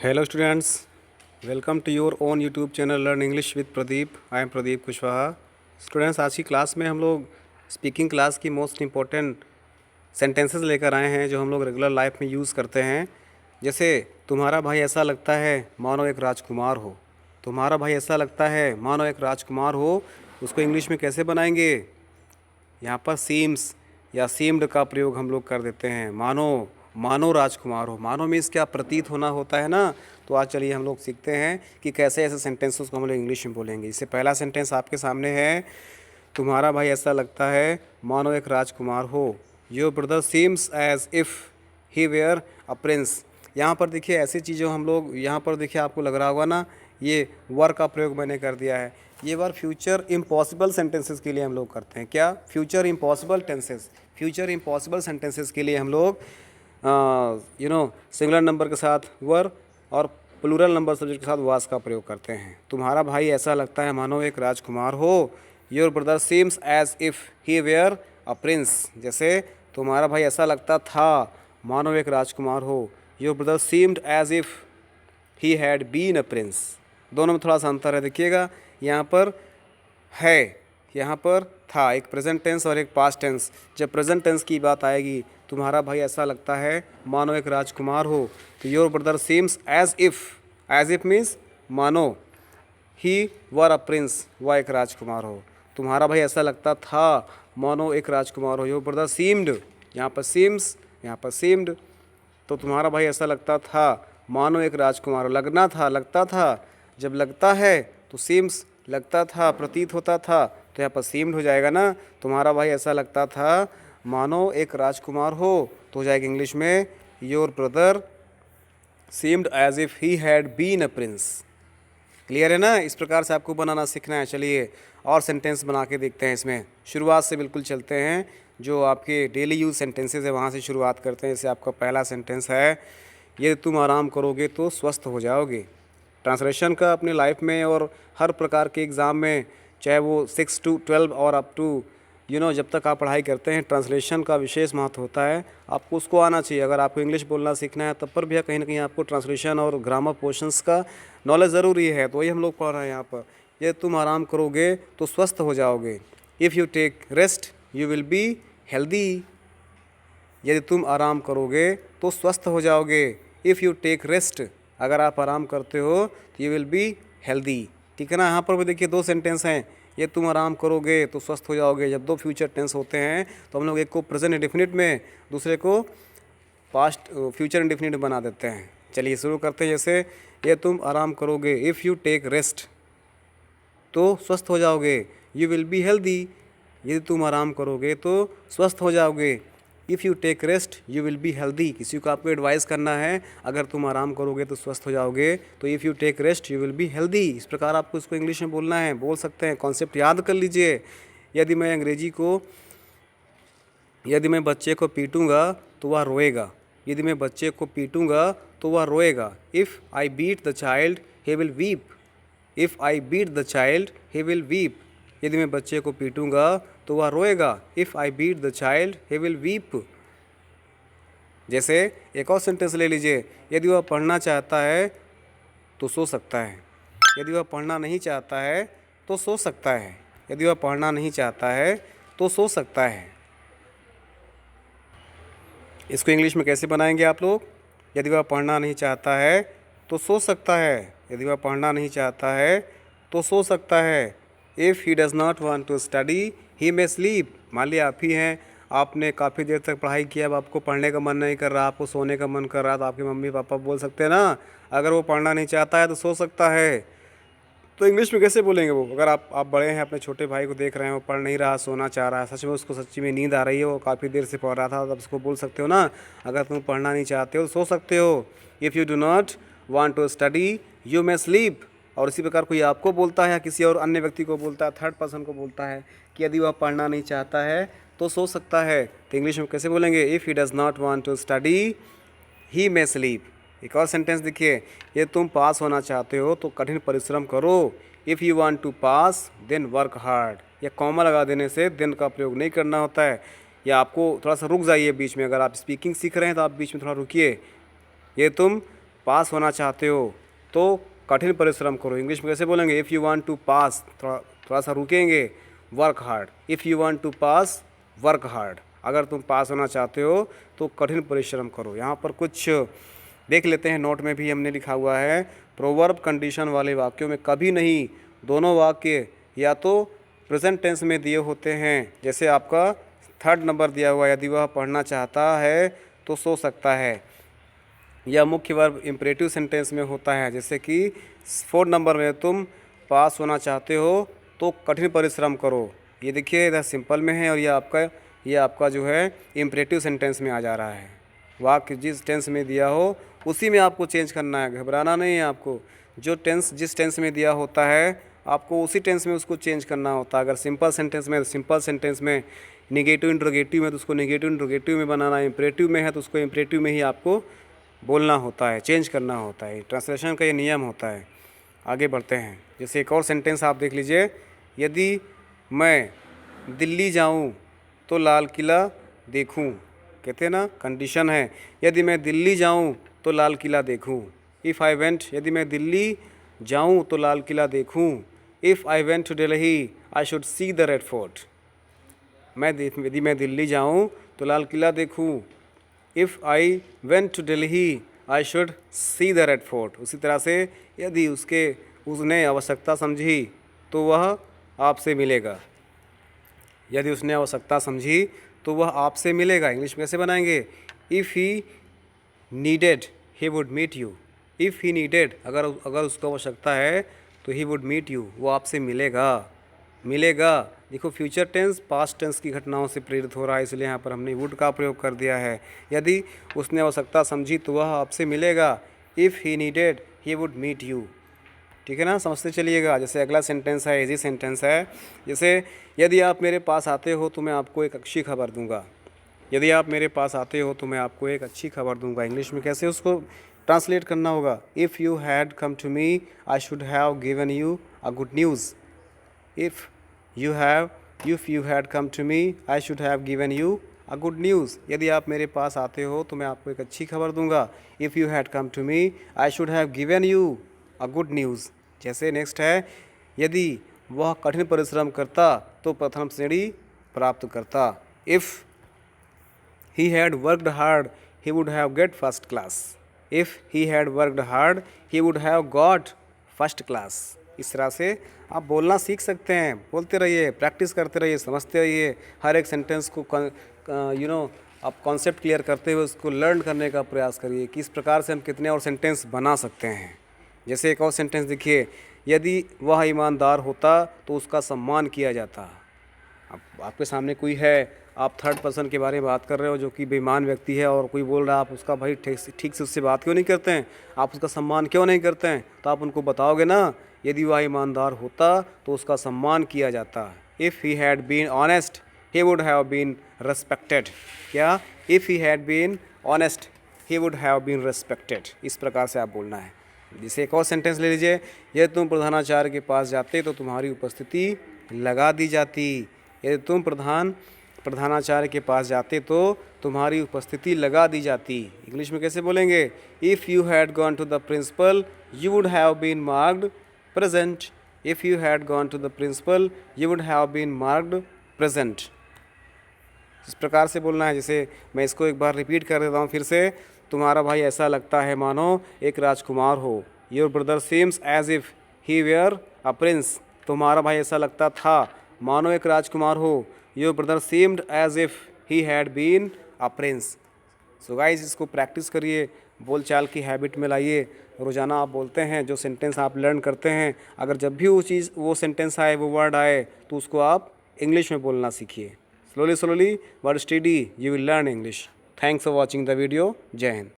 Hello students, welcome to your own YouTube channel Learn English with Pradeep. I am Pradeep Kushwaha. Students, आज की class में हम लोग speaking class की most important sentences लेकर आए हैं जो हम लोग रेगुलर लाइफ में यूज़ करते हैं। जैसे तुम्हारा भाई ऐसा लगता है मानो एक राजकुमार हो। तुम्हारा भाई ऐसा लगता है मानो एक राजकुमार हो, उसको इंग्लिश में कैसे बनाएंगे? यहाँ पर सीम्स या सीम्ड का प्रयोग हम लोग कर देते हैं। मानो मानो राजकुमार हो, मानो मीन्स क्या, प्रतीत होना होता है ना। तो आज चलिए हम लोग सीखते हैं कि कैसे ऐसे सेंटेंसेस को हम लोग इंग्लिश में बोलेंगे। इससे पहला सेंटेंस आपके सामने है, तुम्हारा भाई ऐसा लगता है मानो एक राजकुमार हो। Your brother seems as if he were a prince. यहाँ पर देखिए ऐसी चीज़ों हम लोग, यहाँ पर देखिए आपको लग रहा होगा ना, ये वर का प्रयोग मैंने कर दिया है। ये वर फ्यूचर इम्पॉसिबल सेंटेंसेस के लिए हम लोग करते हैं। क्या? Future impossible tenses. Future impossible sentences के लिए हम लोग सिंगुलर नंबर के साथ वर और प्लूरल नंबर सब्जेक्ट के साथ वास का प्रयोग करते हैं। तुम्हारा भाई ऐसा लगता है मानो एक राजकुमार हो। Your brother seems as if he were a prince. जैसे तुम्हारा भाई ऐसा लगता था मानो एक राजकुमार हो। Your brother seemed as if he had been a prince. दोनों में थोड़ा सा अंतर है, देखिएगा। यहाँ पर है, यहाँ पर था, एक प्रेजेंट टेंस और एक पास्ट टेंस। जब प्रेजेंट टेंस की बात आएगी, तुम्हारा भाई ऐसा लगता है मानो एक राजकुमार हो, तो your brother seems as if means मानो ही वर अ प्रिंस, वह एक राजकुमार हो। तुम्हारा भाई ऐसा लगता था मानो एक राजकुमार हो। योर ब्रदर सीम्ड, यहाँ पर सीम्स, यहाँ पर सीम्ड। तो तुम्हारा भाई ऐसा लगता था मानो एक राजकुमार हो। लगना था, लगता था। जब लगता है तो सीम्स, लगता था, प्रतीत होता था, तो यहाँ पर सीम्ड हो जाएगा ना। तुम्हारा भाई ऐसा लगता था मानो एक राजकुमार हो, तो हो जाएगा इंग्लिश में your brother seemed as if he had been a prince. Clear है ना? इस प्रकार से आपको बनाना सीखना है। चलिए और सेंटेंस बना के देखते हैं। इसमें शुरुआत से बिल्कुल चलते हैं, जो आपके डेली यूज सेंटेंसेस है वहाँ से शुरुआत करते हैं। जैसे आपका पहला सेंटेंस है, यदि तुम आराम करोगे तो स्वस्थ हो जाओगे। ट्रांसलेशन का अपने लाइफ में और हर प्रकार के एग्ज़ाम में, चाहे वो 6 to 12 और अप टू जब तक आप पढ़ाई करते हैं, ट्रांसलेशन का विशेष महत्व होता है। आपको उसको आना चाहिए। अगर आपको इंग्लिश बोलना सीखना है तब पर भी कहीं ना कहीं आपको ट्रांसलेशन और ग्रामर पोर्शंस का नॉलेज ज़रूरी है। तो वही हम लोग पढ़ रहे हैं यहाँ पर। ये तुम आराम करोगे तो स्वस्थ हो जाओगे। If you take rest you will be healthy. यदि तुम आराम करोगे तो स्वस्थ हो जाओगे। इफ़ यू टेक रेस्ट, अगर आप आराम करते हो तो यू विल बी हेल्दी। ठीक है ना? यहाँ पर भी देखिए दो सेंटेंस हैं, ये तुम आराम करोगे तो स्वस्थ हो जाओगे। जब दो फ्यूचर टेंस होते हैं तो हम लोग एक को प्रेजेंट इंडेफिनिट में, दूसरे को पास्ट फ्यूचर इंडेफिनिट बना देते हैं। चलिए शुरू करते हैं। जैसे ये तुम आराम करोगे, इफ़ यू टेक रेस्ट तो स्वस्थ हो जाओगे। यू विल बी हेल्दी, यदि तुम आराम करोगे तो स्वस्थ हो जाओगे। If you take rest you will be healthy. किसी को आपको एडवाइस करना है, अगर तुम आराम करोगे तो स्वस्थ हो जाओगे, तो if you take rest you will be healthy. इस प्रकार आपको इसको इंग्लिश में बोलना है, बोल सकते हैं। कॉन्सेप्ट याद कर लीजिए। यदि मैं बच्चे को पीटूँगा तो वह रोएगा। यदि मैं बच्चे को पीटूँगा तो वह रोएगा। If I beat the child he will weep. If I beat the child he will weep. यदि मैं बच्चे को पीटूँगा तो वह रोएगा। If I beat the child he will weep. जैसे एक और सेंटेंस ले लीजिए, यदि वह पढ़ना चाहता है तो सो सकता है। यदि वह पढ़ना नहीं चाहता है तो सो सकता है। यदि वह पढ़ना नहीं चाहता है तो सो सकता है। इसको इंग्लिश में कैसे बनाएंगे आप लोग? यदि वह पढ़ना नहीं चाहता है तो सो सकता है। यदि वह पढ़ना नहीं चाहता है तो सो सकता है। If he does not want to study he may sleep. मान लिया आप ही हैं, आपने काफ़ी देर तक पढ़ाई किया, अब आपको पढ़ने का मन नहीं कर रहा, आपको सोने का मन कर रहा, तो आपके मम्मी पापा बोल सकते हैं ना, अगर वो पढ़ना नहीं चाहता है तो सो सकता है। तो इंग्लिश में कैसे बोलेंगे वो? अगर आप बड़े हैं, अपने छोटे भाई को देख रहे हैं, वो पढ़ नहीं रहा, सोना चाह रहा है, सच में उसको सच्ची में नींद आ रही है, वो काफ़ी देर से पढ़ रहा था, तब उसको बोल सकते हो ना, अगर तुम पढ़ना नहीं चाहते हो तो सो सकते हो। If you do not want to study you may sleep. और इसी प्रकार कोई आपको बोलता है या किसी और अन्य व्यक्ति को बोलता है, थर्ड पर्सन को बोलता है कि यदि वह पढ़ना नहीं चाहता है तो सो सकता है, तो इंग्लिश में कैसे बोलेंगे? If he does not want to study he may sleep. एक और सेंटेंस देखिए, ये तुम पास होना चाहते हो तो कठिन परिश्रम करो। If you want to pass then work hard. या कॉमा लगा देने से देन का प्रयोग नहीं करना होता है, या आपको थोड़ा सा रुक जाइए बीच में। अगर आप स्पीकिंग सीख रहे हैं तो आप बीच में थोड़ा रुकिए। ये तुम पास होना चाहते हो तो कठिन परिश्रम करो। इंग्लिश में कैसे बोलेंगे? If you want to pass, थोड़ा सा रुकेंगे, work hard. If you want to pass, work hard. अगर तुम पास होना चाहते हो तो कठिन परिश्रम करो। यहाँ पर कुछ देख लेते हैं, नोट में भी हमने लिखा हुआ है, प्रोवर्ब कंडीशन वाले वाक्यों में कभी नहीं दोनों वाक्य या तो प्रेजेंट टेंस में दिए होते हैं, जैसे आपका 3rd नंबर दिया हुआ, यदि वह पढ़ना चाहता है तो सो सकता है, या मुख्य वर्ब इम्परेटिव सेंटेंस में होता है, जैसे कि 4 नंबर में तुम पास होना चाहते हो तो कठिन परिश्रम करो। ये देखिए इधर सिंपल में है और ये आपका जो है इम्परेटिव सेंटेंस में आ जा रहा है। वाक्य जिस टेंस में दिया हो उसी में आपको चेंज करना है, घबराना नहीं है आपको। जो टेंस जिस टेंस में दिया होता है आपको उसी टेंस में उसको चेंज करना होता है। अगर सिंपल सेंटेंस में तो सिंपल सेंटेंस में, निगेटिव इंट्रोगेटिव में तो उसको निगेटिव इंट्रोगेटिव में बनाना, इम्परेटिव में है तो उसको इम्परेटिव में ही आपको बोलना होता है, चेंज करना होता है। ट्रांसलेशन का ये नियम होता है। आगे बढ़ते हैं, जैसे एक और सेंटेंस आप देख लीजिए, यदि मैं दिल्ली जाऊं तो लाल किला देखूं। कहते हैं ना, कंडीशन है, यदि मैं दिल्ली जाऊं तो लाल किला देखूं। इफ़ आई वेंट, यदि मैं दिल्ली जाऊं तो लाल किला देखूं। If I went to Delhi I should see the red fort. यदि मैं दिल्ली जाऊं तो लाल किला देखूं। If I went to Delhi I should see the red fort. उसी तरह से यदि उसने आवश्यकता समझी तो वह आपसे मिलेगा। यदि उसने आवश्यकता समझी तो वह आपसे मिलेगा। इंग्लिश में कैसे बनाएंगे? If he needed he would meet you. If he needed, अगर उसको आवश्यकता है तो ही वुड मीट यू, वो आपसे मिलेगा। देखो फ्यूचर टेंस पास्ट टेंस की घटनाओं से प्रेरित हो रहा है, इसलिए यहाँ पर हमने वुड का प्रयोग कर दिया है। यदि उसने आवश्यकता समझी तो वह आपसे मिलेगा। If he needed he would meet you. ठीक है ना, समझते चलिएगा। जैसे अगला सेंटेंस है, इजी सेंटेंस है, जैसे यदि आप मेरे पास आते हो तो मैं आपको एक अच्छी खबर दूंगा। यदि आप मेरे पास आते हो तो मैं आपको एक अच्छी खबर दूंगा। इंग्लिश में कैसे उसको ट्रांसलेट करना होगा? If you had come to me I should have given you a good news. If you had come to me I should have given you a good news. यदि आप मेरे पास आते हो तो मैं आपको एक अच्छी खबर दूंगा। If you had come to me I should have given you a good news. जैसे नेक्स्ट है, यदि वह कठिन परिश्रम करता तो प्रथम श्रेणी प्राप्त करता। If he had worked hard he would have get first class. If he had worked hard he would have got first class. इस तरह से आप बोलना सीख सकते हैं। बोलते रहिए, प्रैक्टिस करते रहिए, समझते रहिए। हर एक सेंटेंस को आप कॉन्सेप्ट क्लियर करते हुए उसको लर्न करने का प्रयास करिए कि इस प्रकार से हम कितने और सेंटेंस बना सकते हैं। जैसे एक और सेंटेंस देखिए, यदि वह ईमानदार होता तो उसका सम्मान किया जाता। अब आपके सामने कोई है, आप 3rd पर्सन के बारे में बात कर रहे हो जो कि बेईमान व्यक्ति है, और कोई बोल रहा है, आप उसका भाई ठीक से उससे बात क्यों नहीं करते हैं, आप उसका सम्मान क्यों नहीं करते हैं? तो आप उनको बताओगे ना, यदि वह ईमानदार होता तो उसका सम्मान किया जाता। If he had been honest he would have been respected. क्या? If he had been honest he would have been respected. इस प्रकार से आप बोलना है। जैसे एक और सेंटेंस ले लीजिए, यदि तुम प्रधानाचार्य के पास जाते तो तुम्हारी उपस्थिति लगा दी जाती। यदि तुम प्रधानाचार्य के पास जाते तो तुम्हारी उपस्थिति लगा दी जाती। इंग्लिश में कैसे बोलेंगे? If you had gone to the principal you would have been marked present. If you had gone to the principal you would have been marked present. इस प्रकार से बोलना है। जैसे मैं इसको एक बार रिपीट कर देता हूँ फिर से, तुम्हारा भाई ऐसा लगता है मानो एक राजकुमार हो। Your brother seems as if he were a prince. तुम्हारा भाई ऐसा लगता था मानो एक राजकुमार हो। Your brother seemed as if he had been a prince. So guys, इसको प्रैक्टिस करिए, बोलचाल की हैबिट में लाइए। रोज़ाना आप बोलते हैं, जो सेंटेंस आप लर्न करते हैं, अगर जब भी वो सेंटेंस आए, वो वर्ड आए, तो उसको आप इंग्लिश में बोलना सीखिए। Slowly, word steady, you will learn English. Thanks for watching the video. Jai Hind.